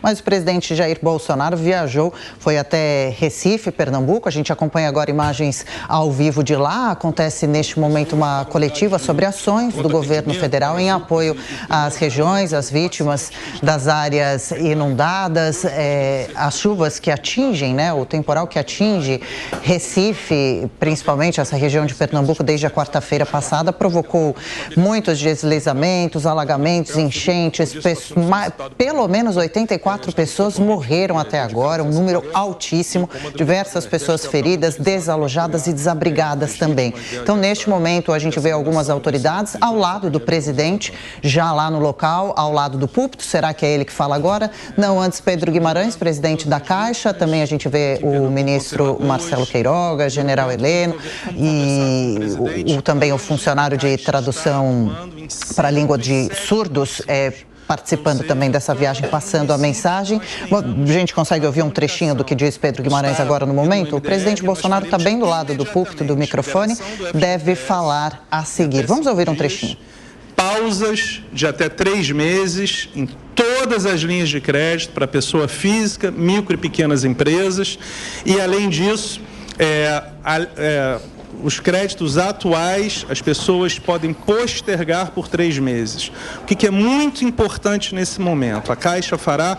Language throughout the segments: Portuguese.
Mas o presidente Jair Bolsonaro viajou, foi até Recife, Pernambuco. A gente acompanha agora imagens ao vivo de lá. Acontece neste momento uma coletiva sobre ações do governo federal em apoio às regiões, às vítimas das áreas inundadas, as chuvas que atingem, o temporal que atinge Recife, principalmente essa região de Pernambuco, desde a quarta-feira passada, provocou muitos deslizamentos, alagamentos, enchentes, pelo menos 84 pessoas morreram até agora, um número altíssimo, diversas pessoas feridas, desalojadas e desabrigadas também. Então, neste momento, a gente vê algumas autoridades ao lado do presidente, já lá no local, ao lado do púlpito. Será que é ele que fala agora? Não, antes Pedro Guimarães, presidente da Caixa, também a gente vê o ministro Marcelo Queiroga, general Heleno e também o funcionário de tradução para a língua de surdos, participando também dessa viagem, passando a mensagem. A gente consegue ouvir um trechinho do que diz Pedro Guimarães agora no momento? O presidente Bolsonaro está bem do lado do púlpito, do microfone, deve falar a seguir. Vamos ouvir um trechinho. Pausas de até 3 meses em todas as linhas de crédito para pessoa física, micro e pequenas empresas. E, além disso, os créditos atuais, as pessoas podem postergar por 3 meses. O que é muito importante nesse momento? A Caixa fará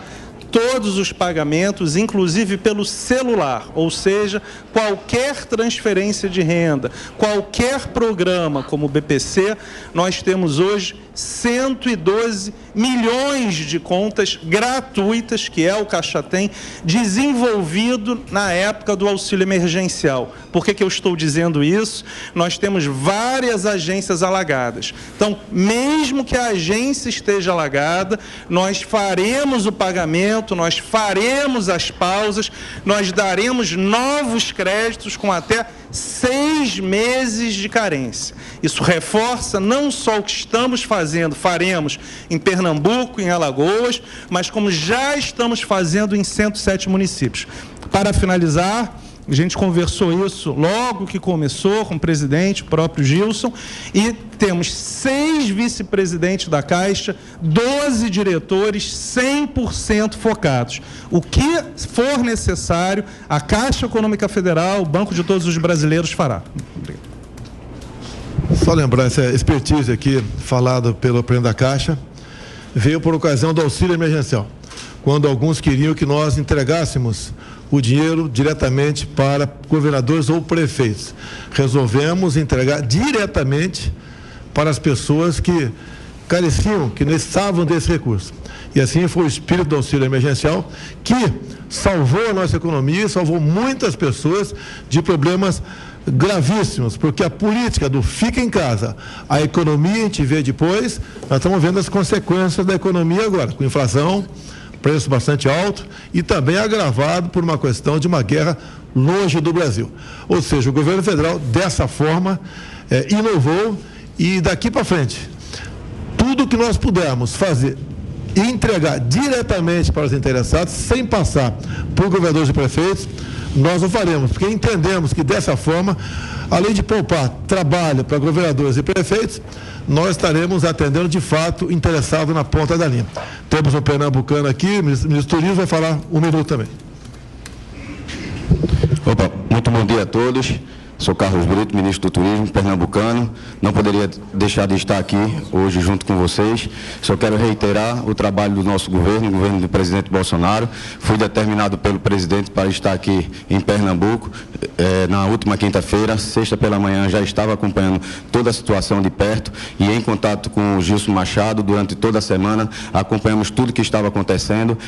todos os pagamentos, inclusive pelo celular, ou seja, qualquer transferência de renda, qualquer programa como o BPC, nós temos hoje 112 milhões de contas gratuitas, que é o Caixa Tem, desenvolvido na época do auxílio emergencial. Por que eu estou dizendo isso? Nós temos várias agências alagadas. Então, mesmo que a agência esteja alagada, nós faremos o pagamento, nós faremos as pausas, nós daremos novos créditos com até 6 meses de carência. Isso reforça não só o que estamos faremos em Pernambuco, em Alagoas, mas como já estamos fazendo em 107 municípios. Para finalizar, a gente conversou isso logo que começou com o presidente, o próprio Gilson, e temos 6 vice-presidentes da Caixa, 12 diretores 100% focados. O que for necessário, a Caixa Econômica Federal, o Banco de Todos os Brasileiros fará. Obrigado. Só lembrar, essa expertise aqui, falada pelo presidente da Caixa, veio por ocasião do auxílio emergencial, quando alguns queriam que nós entregássemos o dinheiro diretamente para governadores ou prefeitos. Resolvemos entregar diretamente para as pessoas que careciam, que necessitavam desse recurso. E assim foi o espírito do auxílio emergencial, que salvou a nossa economia, salvou muitas pessoas de problemas gravíssimos, porque a política do fica em casa, a economia a gente vê depois, nós estamos vendo as consequências da economia agora, com inflação, preço bastante alto e também agravado por uma questão de uma guerra longe do Brasil. Ou seja, o governo federal, dessa forma, inovou e daqui para frente, tudo que nós pudermos fazer e entregar diretamente para os interessados, sem passar por governadores e prefeitos, nós o faremos, porque entendemos que dessa forma, além de poupar trabalho para governadores e prefeitos, nós estaremos atendendo de fato interessado na ponta da linha. Temos um pernambucano aqui, o ministro do Turismo vai falar 1 minuto também. Opa, muito bom dia a todos. Sou Carlos Brito, ministro do Turismo, pernambucano. Não poderia deixar de estar aqui hoje junto com vocês. Só quero reiterar o trabalho do nosso governo, o governo do presidente Bolsonaro. Fui determinado pelo presidente para estar aqui em Pernambuco na última quinta-feira. Sexta pela manhã já estava acompanhando toda a situação de perto e em contato com o Gilson Machado durante toda a semana. Acompanhamos tudo que estava acontecendo.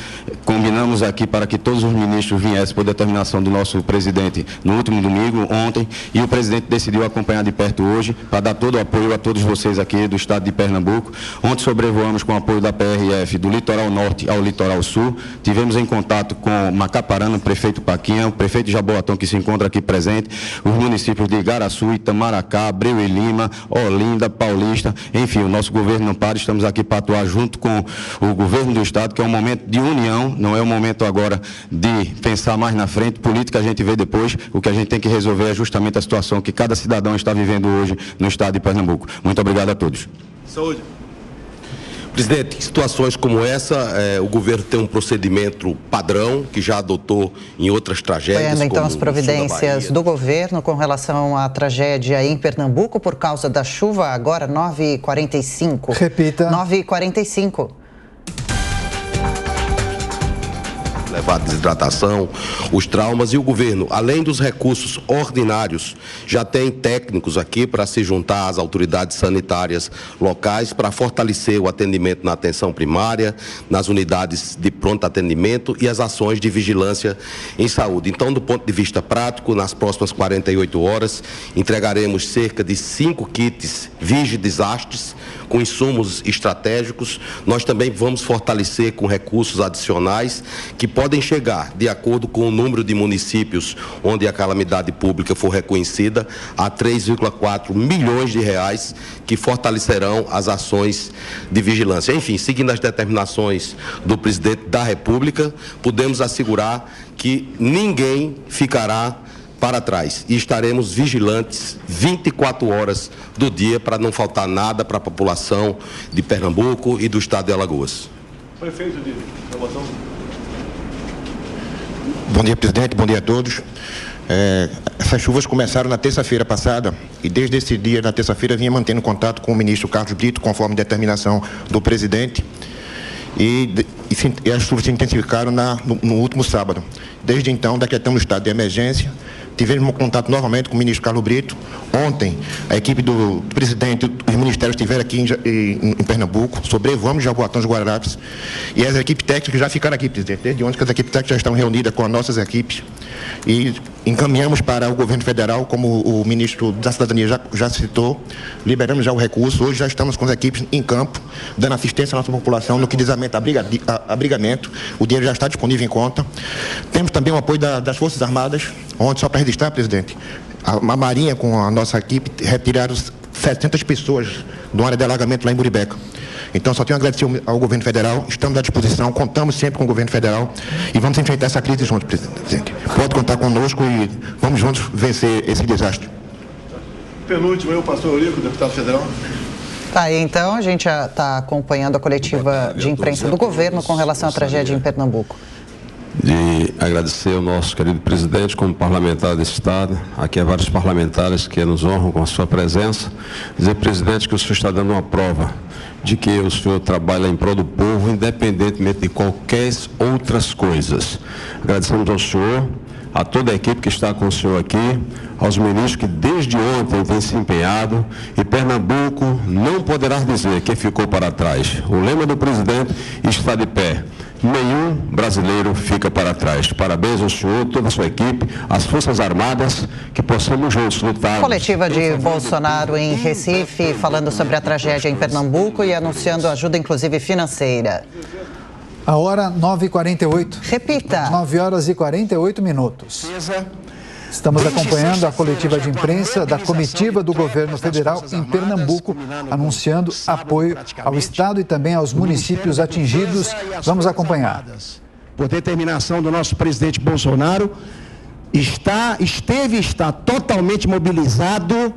Combinamos aqui para que todos os ministros viessem por determinação do nosso presidente no último domingo, ontem. E o presidente decidiu acompanhar de perto hoje para dar todo o apoio a todos vocês aqui do estado de Pernambuco. Ontem sobrevoamos com o apoio da PRF do litoral norte ao litoral sul. Tivemos em contato com Macaparana, o prefeito Paquinha, o prefeito de Jaboatão, que se encontra aqui presente, os municípios de Igaraçu, Itamaracá, Abreu e Lima, Olinda, Paulista, enfim, o nosso governo não para, estamos aqui para atuar junto com o governo do estado, que é um momento de união, não é um momento agora de pensar mais na frente, política a gente vê depois, o que a gente tem que resolver é justamente a situação que cada cidadão está vivendo hoje no estado de Pernambuco. Muito obrigado a todos. Saúde. Presidente, em situações como essa, o governo tem um procedimento padrão que já adotou em outras tragédias. Então, as providências do governo com relação à tragédia em Pernambuco por causa da chuva, agora 9h45. Repita. 9h45. Levar a desidratação, os traumas, e o governo, além dos recursos ordinários, já tem técnicos aqui para se juntar às autoridades sanitárias locais para fortalecer o atendimento na atenção primária, nas unidades de pronto atendimento e as ações de vigilância em saúde. Então, do ponto de vista prático, nas próximas 48 horas, entregaremos cerca de 5 kits Vigi-Desastres com insumos estratégicos. Nós também vamos fortalecer com recursos adicionais que podem chegar, de acordo com o número de municípios onde a calamidade pública for reconhecida, a 3,4 milhões de reais, que fortalecerão as ações de vigilância. Enfim, seguindo as determinações do presidente da República, podemos assegurar que ninguém ficará para trás e estaremos vigilantes 24 horas do dia para não faltar nada para a população de Pernambuco e do estado de Alagoas. Prefeito de Promoção. Bom dia, presidente. Bom dia a todos. Essas chuvas começaram na terça-feira passada e desde esse dia, na terça-feira, vinha mantendo contato com o ministro Carlos Brito, conforme determinação do presidente, e as chuvas se intensificaram no último sábado. Desde então, decretamos o estado de emergência. Tivemos contato novamente com o ministro Carlos Brito. Ontem, a equipe do presidente, os ministérios estiveram aqui em Pernambuco, sobrevamos Jaboatão dos Guararapes, e as equipes técnicas já ficaram aqui, presidente. Desde ontem, as equipes técnicas já estão reunidas com as nossas equipes e encaminhamos para o governo federal, como o ministro da Cidadania já citou, liberamos já o recurso. Hoje já estamos com as equipes em campo, dando assistência à nossa população no que diz a abrigamento. O dinheiro já está disponível em conta. Temos também o apoio das Forças Armadas. Ontem, só para registrar, presidente, a Marinha com a nossa equipe retiraram 700 pessoas de uma área de alagamento lá em Muribeca. Então, só tenho a agradecer ao governo federal, estamos à disposição, contamos sempre com o governo federal e vamos enfrentar essa crise juntos, presidente. Pode contar conosco e vamos juntos vencer esse desastre. Penúltimo, eu, pastor Eurico, deputado federal. Tá aí, então, a gente já está acompanhando a coletiva de imprensa do governo com relação à tragédia em Pernambuco. De agradecer ao nosso querido presidente como parlamentar desse estado, aqui há vários parlamentares que nos honram com a sua presença, dizer, presidente, que o senhor está dando uma prova de que o senhor trabalha em prol do povo, independentemente de qualquer outras coisas. Agradecemos ao senhor, a toda a equipe que está com o senhor aqui, aos ministros que desde ontem têm se empenhado, e Pernambuco não poderá dizer que ficou para trás. O lema do presidente está de pé. Nenhum brasileiro fica para trás. Parabéns ao senhor, toda a sua equipe, às Forças Armadas, que possamos juntos lutar. Coletiva de Bolsonaro em Recife, falando sobre a tragédia em Pernambuco e anunciando ajuda, inclusive financeira. A hora 9h48. Repita. 9h48. Estamos acompanhando a coletiva de imprensa da comitiva do governo federal em Pernambuco, anunciando apoio ao estado e também aos municípios atingidos. Vamos acompanhar. Por determinação do nosso presidente Bolsonaro, esteve e está totalmente mobilizado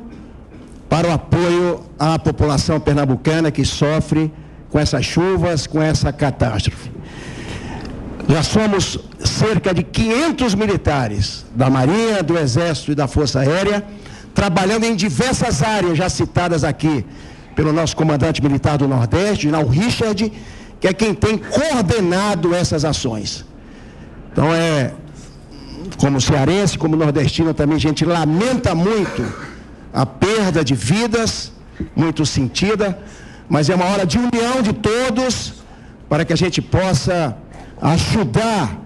para o apoio à população pernambucana que sofre com essas chuvas, com essa catástrofe. Já somos cerca de 500 militares da Marinha, do Exército e da Força Aérea, trabalhando em diversas áreas já citadas aqui pelo nosso comandante militar do Nordeste, General Richard, que é quem tem coordenado essas ações. Então, como cearense, como nordestino também, a gente lamenta muito a perda de vidas, muito sentida, mas é uma hora de união de todos para que a gente possa ajudar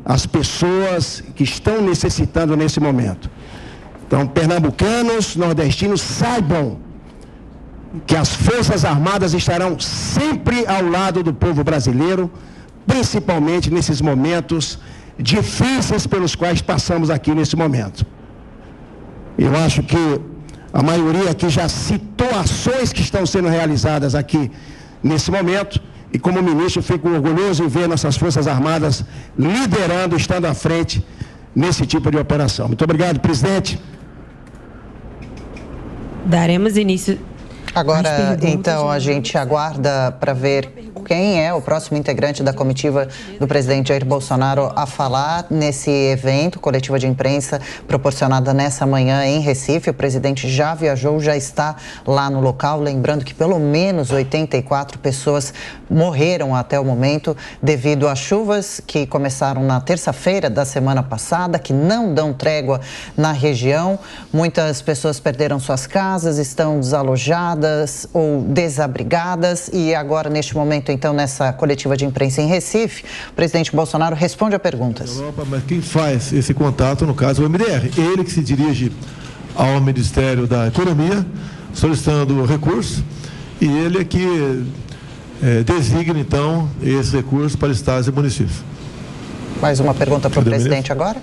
as pessoas que estão necessitando nesse momento. Então, pernambucanos, nordestinos, saibam que as Forças Armadas estarão sempre ao lado do povo brasileiro, principalmente nesses momentos difíceis pelos quais passamos aqui nesse momento. Eu acho que a maioria aqui já citou ações que estão sendo realizadas aqui nesse momento. E como ministro, fico orgulhoso em ver nossas Forças Armadas liderando, estando à frente nesse tipo de operação. Muito obrigado, presidente. Daremos início. Agora, então, a gente aguarda para ver Pernambuco. Quem é o próximo integrante da comitiva do presidente Jair Bolsonaro a falar nesse evento, coletiva de imprensa proporcionada nessa manhã em Recife? O presidente já viajou, já está lá no local. Lembrando que pelo menos 84 pessoas morreram até o momento devido às chuvas que começaram na terça-feira da semana passada, que não dão trégua na região. Muitas pessoas perderam suas casas, estão desalojadas ou desabrigadas e agora, neste momento, então, nessa coletiva de imprensa em Recife, o presidente Bolsonaro responde a perguntas. Mas quem faz esse contato, no caso, é o MDR. Ele que se dirige ao Ministério da Economia, solicitando recursos, e ele é que designa, então, esses recursos para estados e municípios. Mais uma pergunta para o presidente agora.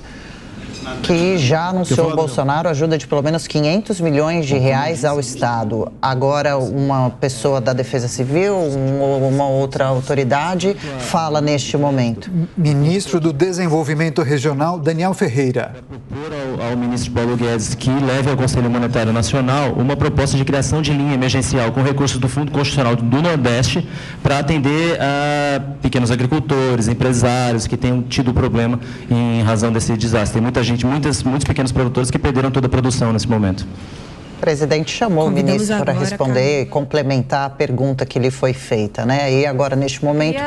Que já anunciou Bolsonaro ajuda de pelo menos 500 milhões de reais ao Estado. Agora, uma pessoa da Defesa Civil, uma outra autoridade, fala neste momento. Ministro do Desenvolvimento Regional, Daniel Ferreira. Propor ao ministro Paulo Guedes que leve ao Conselho Monetário Nacional uma proposta de criação de linha emergencial com recursos do Fundo Constitucional do Nordeste para atender a pequenos agricultores, empresários que tenham tido problema em razão desse desastre. Tem muita gente, muitos pequenos produtores que perderam toda a produção nesse momento. O presidente chamou o ministro para responder e complementar a pergunta que lhe foi feita, né? E agora, neste momento,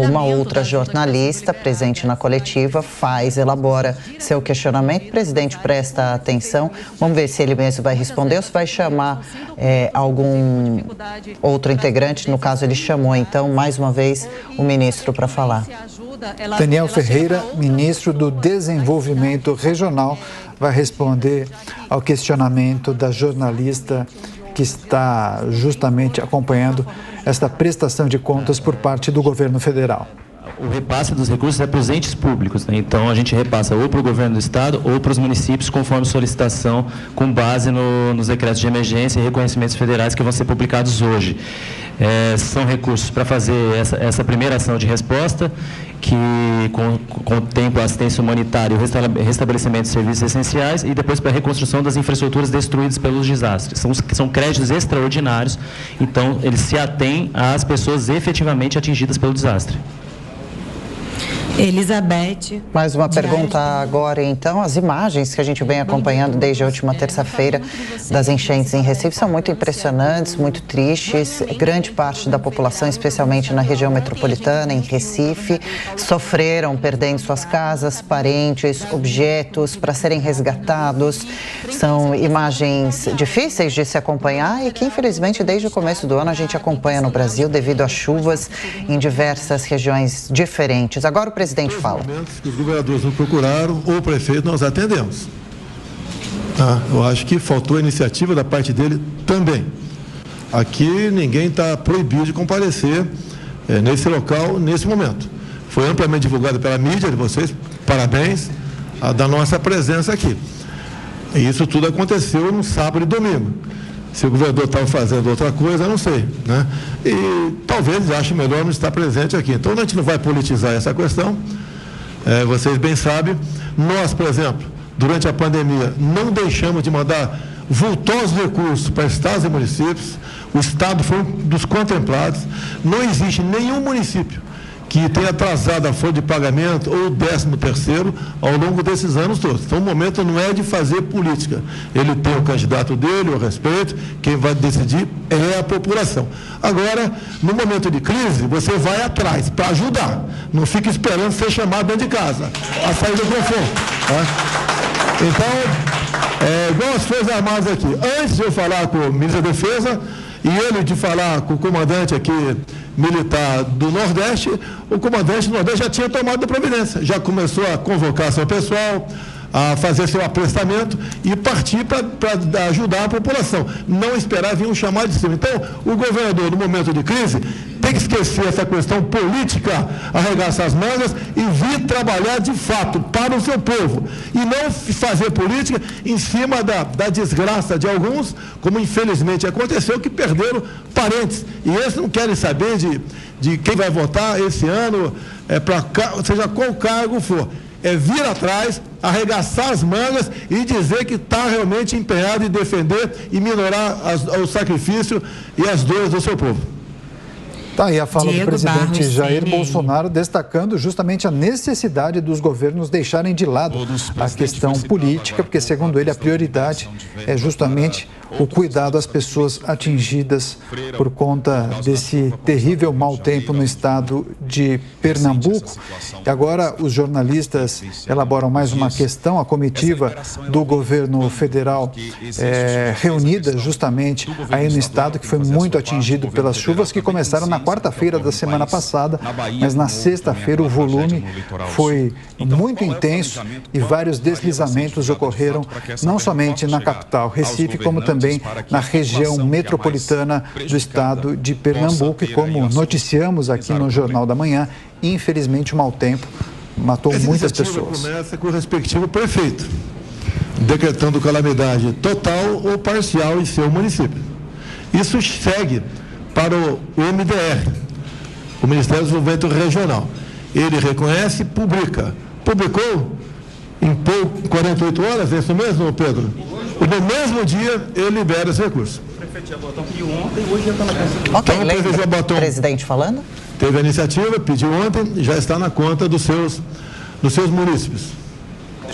uma outra jornalista presente na coletiva elabora seu questionamento. O presidente presta atenção. Vamos ver se ele mesmo vai responder ou se vai chamar algum outro integrante. No caso, ele chamou, então, mais uma vez, o ministro para falar. Daniel Ferreira, ministro do Desenvolvimento Regional, vai responder ao questionamento da jornalista que está justamente acompanhando esta prestação de contas por parte do governo federal. O repasse dos recursos é para os entes públicos, né? Então a gente repassa ou para o governo do estado ou para os municípios conforme solicitação, com base nos decretos de emergência e reconhecimentos federais que vão ser publicados hoje. São recursos para fazer essa primeira ação de resposta, que contempla assistência humanitária, o restabelecimento de serviços essenciais e depois para a reconstrução das infraestruturas destruídas pelos desastres. São créditos extraordinários, então eles se atêm às pessoas efetivamente atingidas pelo desastre. Elizabeth. Mais uma pergunta agora, então. As imagens que a gente vem acompanhando desde a última terça-feira das enchentes em Recife são muito impressionantes, muito tristes. Grande parte da população, especialmente na região metropolitana, em Recife, sofreram perdendo suas casas, parentes, objetos para serem resgatados. São imagens difíceis de se acompanhar e que, infelizmente, desde o começo do ano a gente acompanha no Brasil devido às chuvas em diversas regiões diferentes. Agora o presidente fala. Que os governadores não procuraram, ou o prefeito, nós atendemos. Eu acho que faltou a iniciativa da parte dele também. Aqui ninguém está proibido de comparecer nesse local, nesse momento. Foi amplamente divulgado pela mídia de vocês, parabéns da nossa presença aqui. E isso tudo aconteceu no sábado e domingo. Se o governador estava fazendo outra coisa, eu não sei, né? E talvez ache melhor não estar presente aqui. Então, a gente não vai politizar essa questão. Vocês bem sabem, nós, por exemplo, durante a pandemia, não deixamos de mandar vultosos recursos para estados e municípios. O estado foi um dos contemplados. Não existe nenhum município que tenha atrasado a folha de pagamento ou o 13º ao longo desses anos todos. Então, o momento não é de fazer política. Ele tem o candidato dele, o respeito, quem vai decidir é a população. Agora, no momento de crise, você vai atrás para ajudar. Não fica esperando ser chamado dentro de casa, a sair do conforto. Tá? Então, igual as Forças Armadas aqui. Antes de eu falar com o ministro da Defesa e ele de falar com o comandante aqui militar do Nordeste, o comandante do Nordeste já tinha tomado a providência, já começou a convocar seu pessoal, a fazer seu aprestamento e partir para ajudar a população, não esperar vir um chamado de cima. Então, o governador, no momento de crise, tem que esquecer essa questão política, arregaçar as mangas e vir trabalhar de fato para o seu povo e não fazer política em cima da desgraça de alguns, como infelizmente aconteceu, que perderam parentes. E esses não querem saber de quem vai votar esse ano, seja qual cargo for. É vir atrás, arregaçar as mangas e dizer que está realmente empenhado em defender e minorar o sacrifício e as dores do seu povo. Tá aí a fala do presidente Jair Bolsonaro, destacando justamente a necessidade dos governos deixarem de lado a questão política, porque, segundo ele, a prioridade é justamente o cuidado às pessoas atingidas por conta desse terrível mau tempo no estado de Pernambuco. E agora os jornalistas elaboram mais uma questão, a comitiva do governo federal reunida justamente aí no estado, que foi muito atingido pelas chuvas que começaram na quarta-feira da semana passada, mas na sexta-feira o volume foi muito intenso e vários deslizamentos ocorreram não somente na capital, Recife, como também na região metropolitana do estado de Pernambuco. E como noticiamos aqui no Jornal da Manhã, infelizmente o mau tempo matou muitas pessoas. Começa com o respectivo prefeito, decretando calamidade total ou parcial em seu município. Isso segue para o MDR, o Ministério do Desenvolvimento Regional. Ele reconhece e publica. Publicou em 48 horas, é isso mesmo, Pedro? E no mesmo dia ele libera esse recurso. O prefeito Jabotão pediu ontem e hoje já está na conta. Ok, então, lembra, Jabotão, presidente falando? Teve a iniciativa, pediu ontem e já está na conta dos seus munícipes.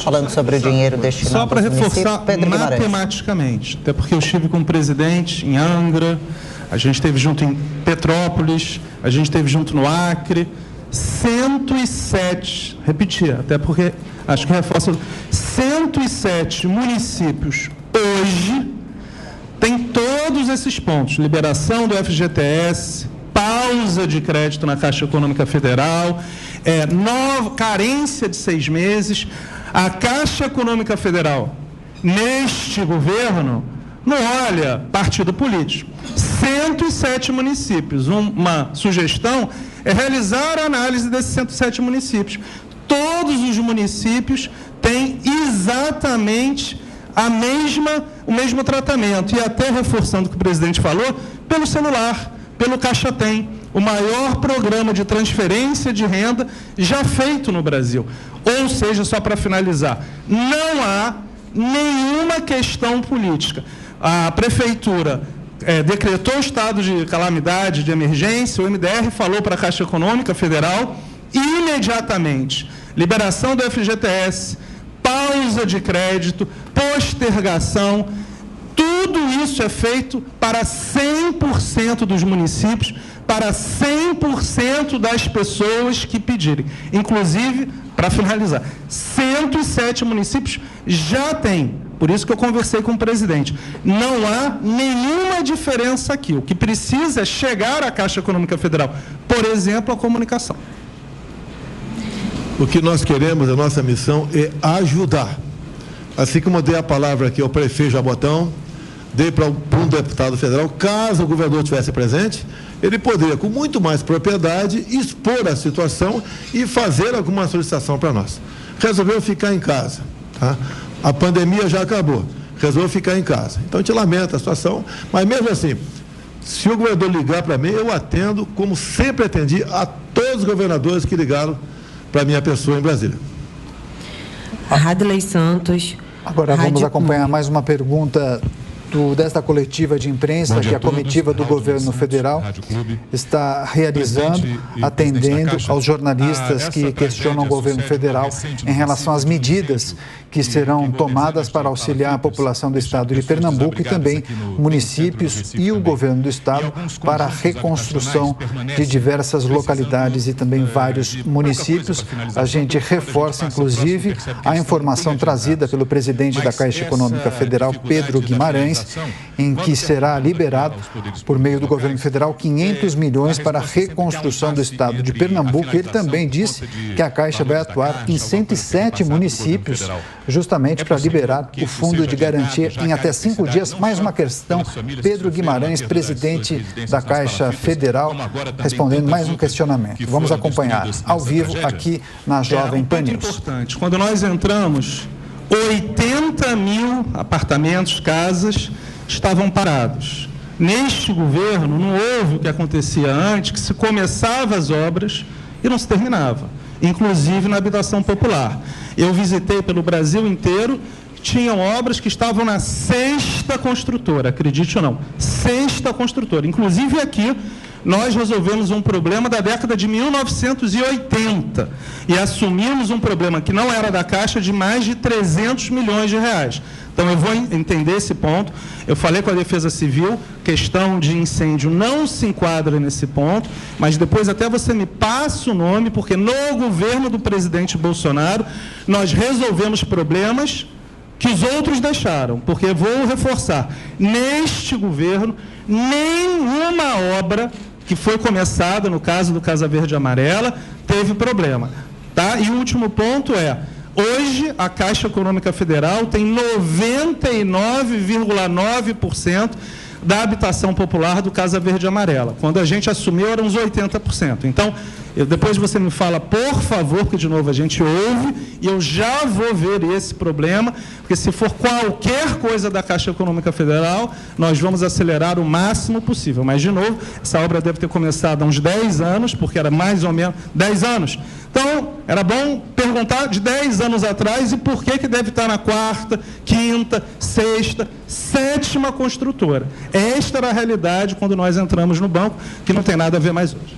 Falando sobre o dinheiro destinado só para reforçar matematicamente, até porque eu estive com o presidente em Angra, a gente esteve junto em Petrópolis, a gente esteve junto no Acre, 107, repetir, até porque acho que reforça, 107 municípios hoje têm todos esses pontos: liberação do FGTS, pausa de crédito na Caixa Econômica Federal, carência de 6 meses. A Caixa Econômica Federal, neste governo, não olha partido político. 107 municípios. Uma sugestão é realizar a análise desses 107 municípios. Todos os municípios têm exatamente o mesmo tratamento. E até reforçando o que o presidente falou, pelo celular, pelo Caixa Tem, o maior programa de transferência de renda já feito no Brasil. Ou seja, só para finalizar, não há nenhuma questão política. A Prefeitura decretou o estado de calamidade, de emergência, o MDR falou para a Caixa Econômica Federal, imediatamente, liberação do FGTS, pausa de crédito, postergação, tudo isso é feito para 100% dos municípios, para 100% das pessoas que pedirem. Inclusive, para finalizar, 107 municípios já têm. Por isso que eu conversei com o presidente. Não há nenhuma diferença aqui. O que precisa é chegar à Caixa Econômica Federal, por exemplo, a comunicação. O que nós queremos, a nossa missão é ajudar. Assim como eu dei a palavra aqui ao prefeito Jabotão, dei para um deputado federal, caso o governador estivesse presente, ele poderia, com muito mais propriedade, expor a situação e fazer alguma solicitação para nós. Resolveu ficar em casa, tá? A pandemia já acabou, resolveu ficar em casa. Então a gente lamenta a situação, mas mesmo assim, se o governador ligar para mim, eu atendo, como sempre atendi a todos os governadores que ligaram para a minha pessoa em Brasília. Radley Santos. Agora vamos acompanhar mais uma pergunta desta coletiva de imprensa que a comitiva do governo federal está realizando, atendendo aos jornalistas que questionam o governo federal em relação às medidas que serão tomadas para auxiliar a população do estado de Pernambuco e também municípios e o governo do estado para a reconstrução de diversas localidades e também vários municípios. A gente reforça, inclusive, a informação trazida pelo presidente da Caixa Econômica Federal, Pedro Guimarães, em que será liberado, por meio do governo federal, 500 milhões para a reconstrução do estado de Pernambuco. Ele também disse que a Caixa vai atuar em 107 municípios, justamente para liberar o fundo de garantia em até 5 dias. Mais uma questão, Pedro Guimarães, presidente da Caixa Federal, respondendo mais um questionamento. Vamos acompanhar ao vivo aqui na Jovem Pan News. Importante. Quando nós entramos, 80 mil apartamentos, casas, estavam parados. Neste governo, não houve o que acontecia antes, que se começava as obras e não se terminava, inclusive na habitação popular. Eu visitei pelo Brasil inteiro, tinham obras que estavam na 6ª construtora, acredite ou não, 6ª construtora. Inclusive aqui nós resolvemos um problema da década de 1980 e assumimos um problema que não era da Caixa de mais de 300 milhões de reais. Então, eu vou entender esse ponto. Eu falei com a Defesa Civil, questão de incêndio não se enquadra nesse ponto, mas depois até você me passa o nome, porque no governo do presidente Bolsonaro, nós resolvemos problemas que os outros deixaram, porque vou reforçar, neste governo, nenhuma obra que foi começada, no caso do Casa Verde e Amarela, teve problema. Tá? E o último ponto é, hoje a Caixa Econômica Federal tem 99,9% da habitação popular do Casa Verde e Amarela. Quando a gente assumiu, eram uns 80%. Então, depois você me fala, por favor, que de novo a gente ouve, e eu já vou ver esse problema, porque se for qualquer coisa da Caixa Econômica Federal, nós vamos acelerar o máximo possível. Mas, de novo, essa obra deve ter começado há uns 10 anos, porque era mais ou menos 10 anos. Então, era bom perguntar de 10 anos atrás e por que deve estar na 4ª, 5ª, 6ª, 7ª construtora. Esta era a realidade quando nós entramos no banco, que não tem nada a ver mais hoje.